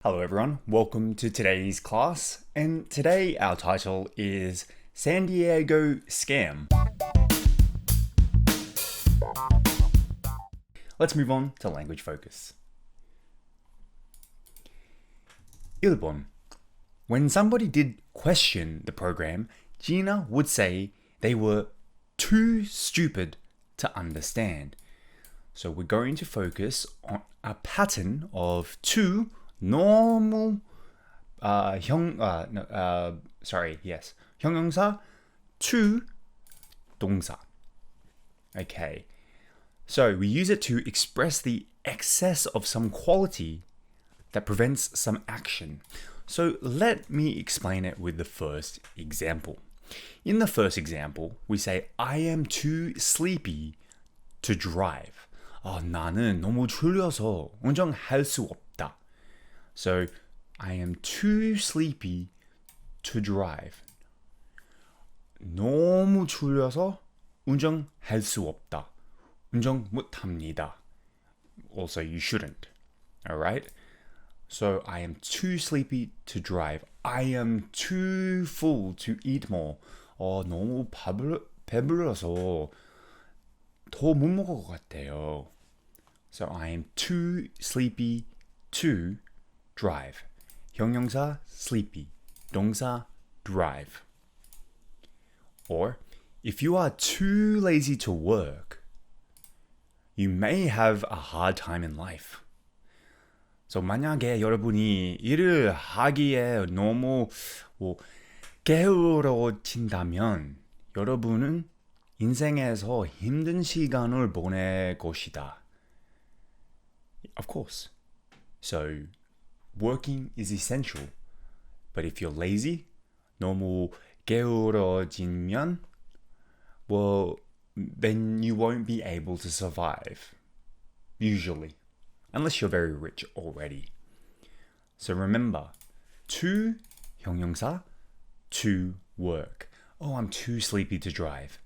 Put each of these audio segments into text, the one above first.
Hello everyone, welcome to today's class, and today our title is San Diego Scam. Let's move on to language focus. 1번. When somebody did question the program, Gina would say they were too stupid to understand. So we're going to focus on a pattern of too 너무 형용사 to 동사. Okay. So we use it to express the excess of some quality that prevents some action. So let me explain it with the first example. In the first example, we say I am too sleepy to drive. 나는 너무 졸려서 운전할 수 없다. So, I am too sleepy to drive. 너무 졸려서 운전할 수 없다. 운전 못합니다. Also, you shouldn't. Alright? So, I am too sleepy to drive. I am too full to eat more. 너무 배불러서 더 못 먹을 것 같아요. So, I am too sleepy to drive. 형용사 sleepy. 동사 drive. Or if you are too lazy to work, you may have a hard time in life. So 만약에 여러분이 일을 하기에 너무 게으러진다면 여러분은 인생에서 힘든 시간을 보낼 것이다. Of course. So working is essential, but if you're lazy, 너무 게으러지면, then you won't be able to survive, usually, unless you're very rich already. So remember, to 형용사, to work. I'm too sleepy to drive.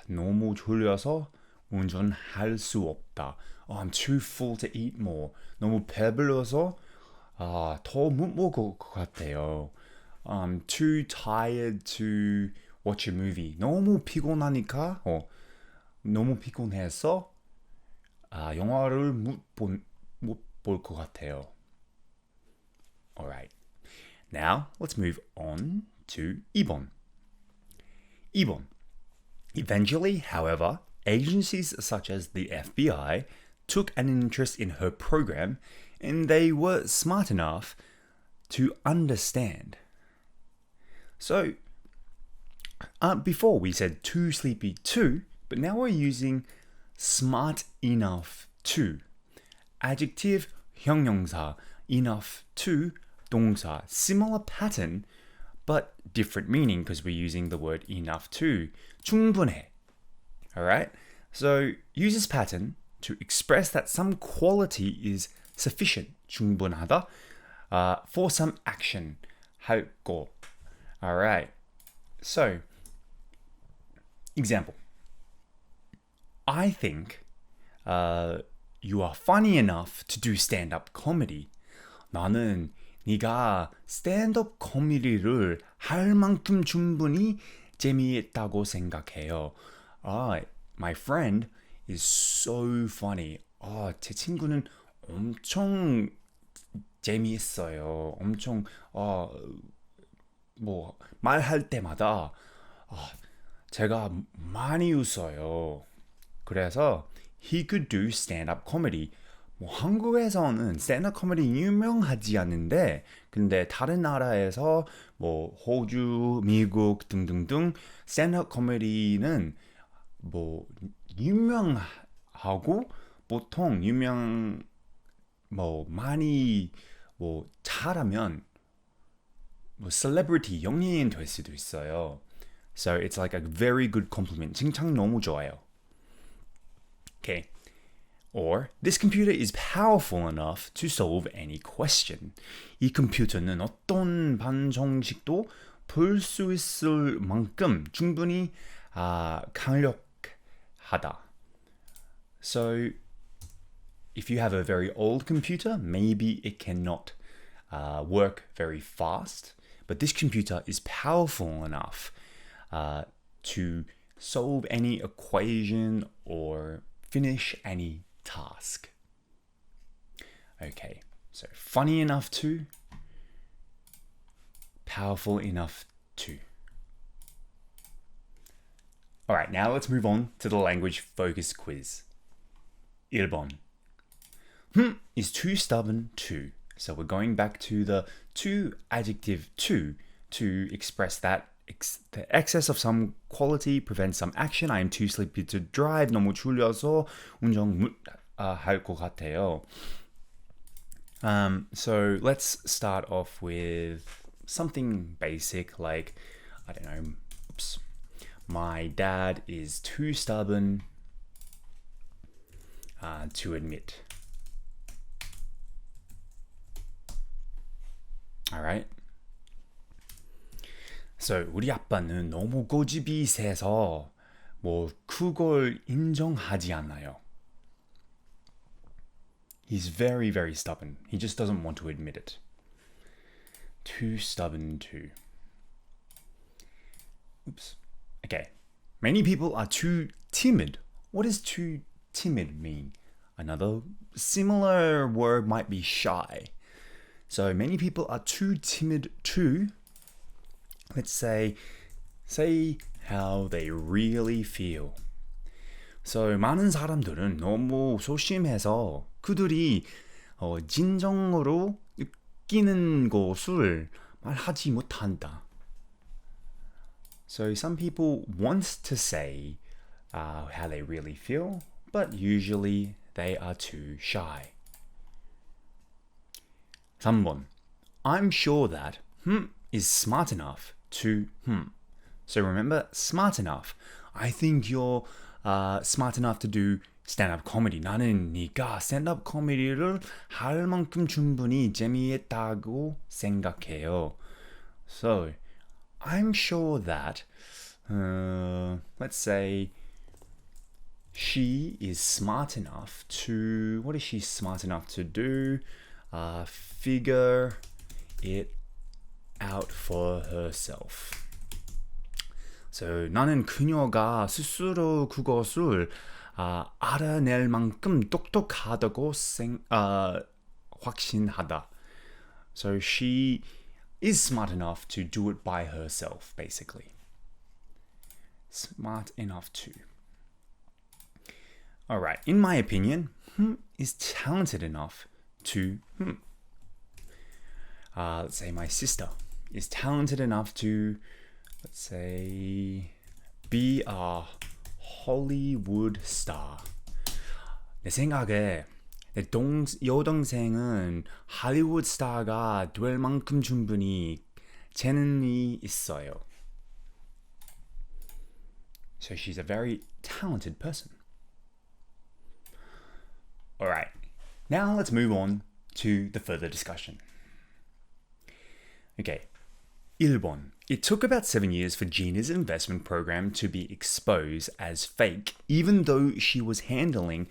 너무 졸려서 운전할 수 없다. I'm too full to eat more. 너무 배불러서 더 못 먹을 것 같아요. I'm too tired to watch a movie. 너무 피곤하니까, 너무 피곤해서 영화를 못 볼 것 같아요. Alright. Now, let's move on to 2번. 2번. Eventually, however, agencies such as the FBI took an interest in her program and they were smart enough to understand. So, before we said too sleepy to, but now we're using smart enough to. Adjective 형용사, enough to 동사. Similar pattern, but different meaning because we're using the word enough to. 충분해. Alright? So, use this pattern to express that some quality is sufficient, 충분하다, for some action, 할 거. Alright. So, example. I think you are funny enough to do stand-up comedy. 나는 네가 스탠드업 코미디를 할 만큼 충분히 재미있다고 생각해요. My friend is so funny. 제 친구는 엄청 재미있어요. 엄청 말할 때마다 제가 많이 웃어요. 그래서 he could do stand-up comedy. 한국에서는 스탠드업 코미디 유명하지 않은데 근데 다른 나라에서 호주, 미국 등등등 스탠드업 코미디는 유명하고 보통 많이 잘하면 celebrity 연예인 될 수도 있어요. So it's like a very good compliment. 칭찬 너무 좋아요. Okay. Or this computer is powerful enough to solve any question. 이 컴퓨터는 어떤 방정식도 풀 수 있을 만큼 충분히 강력하다. So if you have a very old computer, maybe it cannot work very fast, but this computer is powerful enough to solve any equation or finish any task. Okay, so funny enough too, powerful enough too. Alright, now let's move on to the language focus quiz. 1번. Is too stubborn too. So we're going back to the to adjective to express that the excess of some quality prevents some action. I am too sleepy to drive. 너무 졸려서 운전 못 할 것 같아요. So let's start off with something basic like, I don't know, my dad is too stubborn to admit. Alright? So 우리 아빠는 너무 고집이 세서 그걸 인정하지 않아요. He's very, very stubborn. He just doesn't want to admit it. Too stubborn to. Okay. Many people are too timid. What does too timid mean? Another similar word might be shy. So many people are too timid to, let's say how they really feel. So 많은 사람들은 너무 소심해서 그들이 진정으로 느끼는 것을 말하지 못한다. So some people want to say how they really feel, but usually they are too shy. 3번. I'm sure that is smart enough to So remember, smart enough. I think you're smart enough to do stand-up comedy. 나는 네가 stand-up comedy를 할 만큼 충분히 재미있다고 생각해요. So, I'm sure that, let's say, she is smart enough to, what is she smart enough to do? Figure it out for herself. So, 나는 그녀가 스스로 그것을 알아낼 만큼 똑똑하다고 확신하다. So she is smart enough to do it by herself, basically. Smart enough to. Alright, in my opinion, is talented enough to, let's say my sister is talented enough to, let's say, be a Hollywood star. 내 생각에 내 여동생은 할리우드 스타가 될 만큼 충분히 재능이 있어요. So she's a very talented person. Alright, now let's move on to the further discussion. Okay, 1번. It took about 7 years for Gina's investment program to be exposed as fake, even though she was handling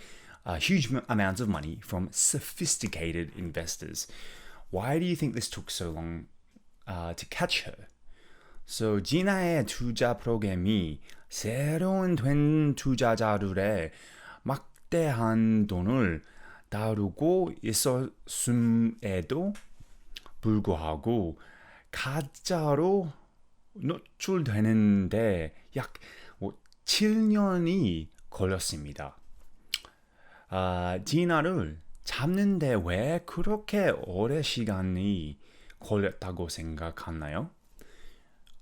huge amounts of money from sophisticated investors. Why do you think this took so long to catch her? So, Gina의 투자 프로그램이 새로운 된 투자자들의 막대한 돈을 다루고 있었음에도 불구하고 가짜로 노출되는데 약 7년이 걸렸습니다. 디나를 잡는데 왜 그렇게 오래 시간이 걸렸다고 생각하나요?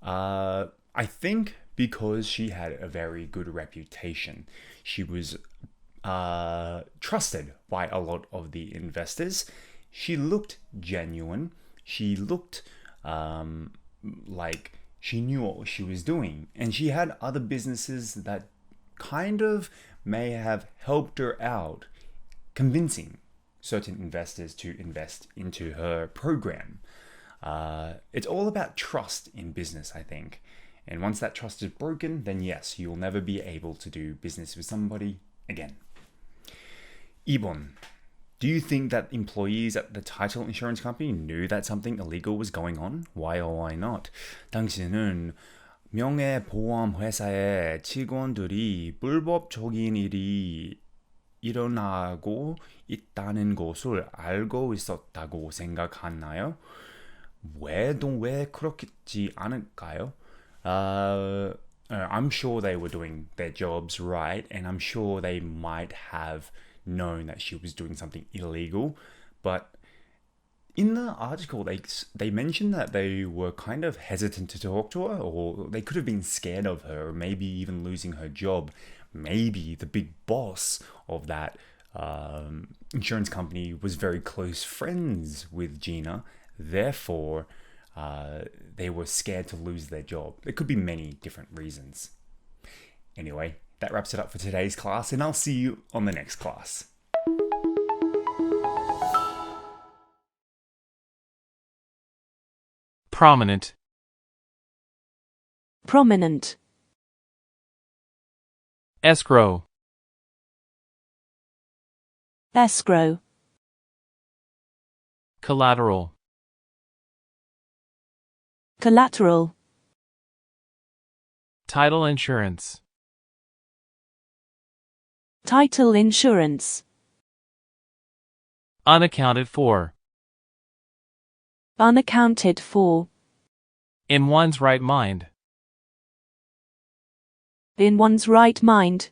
I think because she had a very good reputation. She was trusted by a lot of the investors. She looked genuine. She looked like she knew what she was doing. And she had other businesses that kind of may have helped her out convincing certain investors to invest into her program. It's all about trust in business, I think. And once that trust is broken, then yes, you'll never be able to do business with somebody again. 2번. Do you think that employees at the title insurance company knew that something illegal was going on? Why or why not? 당신은 명예보험 회사의 직원들이 불법적인 일이 일어나고 있다는 것을 알고 있었다고 생각하나요? 왜 그렇겠지 않을까요? I'm sure they were doing their jobs right, and I'm sure they might have known that she was doing something illegal. But in the article, they mentioned that they were kind of hesitant to talk to her, or they could have been scared of her, or maybe even losing her job. Maybe the big boss of that insurance company was very close friends with Gina. Therefore, they were scared to lose their job. There could be many different reasons. Anyway, that wraps it up for today's class, and I'll see you on the next class. Prominent. Prominent. Escrow. Escrow. Collateral. Collateral. Title insurance. Title insurance. Unaccounted for. Unaccounted for. In one's right mind. In one's right mind.